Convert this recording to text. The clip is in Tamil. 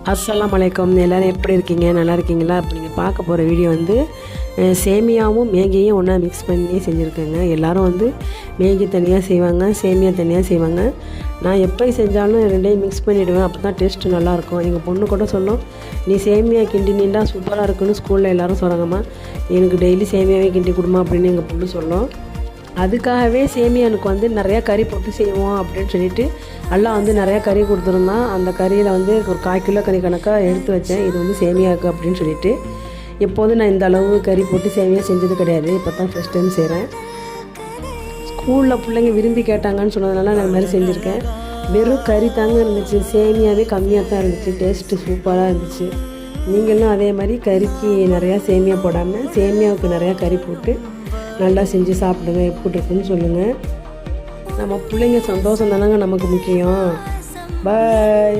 அஸ்ஸலாமு அலைக்கும். எல்லோரும் எப்படி இருக்கீங்க? நல்லா இருக்கீங்களா? இப்போ நீங்கள் பார்க்க போகிற வீடியோ வந்து சேமியாவும் மேகியும் ஒன்றா மிக்ஸ் பண்ணி செஞ்சுருக்கேங்க. எல்லோரும் வந்து மேகி தனியாக செய்வாங்க, சேமியா தனியாக செய்வாங்க. நான் எப்போ செஞ்சாலும் ரெண்டையும் மிக்ஸ் பண்ணிவிடுவேன். அப்போ தான் டேஸ்ட்டு நல்லாயிருக்கும். எங்கள் பொண்ணு கூட சொல்லும், நீ சேமியா கிண்டினா சூப்பராக இருக்குன்னு ஸ்கூலில் எல்லோரும் சொல்கிறாங்கம்மா, எனக்கு டெய்லி சேமியாவே கிண்டி கொடுமா அப்படின்னு எங்கள் பொண்ணு சொல்லும். அதுக்காகவே சேமியானுக்கு வந்து நிறையா கறி போட்டு செய்வோம் அப்படின்னு சொல்லிட்டு எல்லாம் வந்து நிறையா கறி கொடுத்துருந்தான். அந்த கறியில் வந்து ஒரு 1/4 கிலோ கறி கணக்காக எடுத்து வச்சேன். இது வந்து சேமியாவுக்கு அப்படின்னு சொல்லிட்டு. எப்போதும் நான் இந்த அளவு கறி போட்டு சேமியா செஞ்சது கிடையாது. இப்போ தான் ஃபஸ்ட் டைம் செய்கிறேன். ஸ்கூலில் பிள்ளைங்க விரும்பி கேட்டாங்கன்னு சொன்னதுனால நான் இந்த மாதிரி செஞ்சுருக்கேன். வெறும் கறி தாங்க இருந்துச்சு, சேமியாவே கம்மியாக தான் இருந்துச்சு. டேஸ்ட்டு சூப்பராக இருந்துச்சு. நீங்களும் அதே மாதிரி கறிக்கு நிறையா சேமியா போடாமல் சேமியாவுக்கு நிறையா கறி போட்டு நல்லா செஞ்சு சாப்பிடுங்க. எப்படி இருக்குன்னு சொல்லுங்கள். நம்ம பிள்ளைங்க சந்தோஷம் தானங்க நமக்கு முக்கியம். பாய்.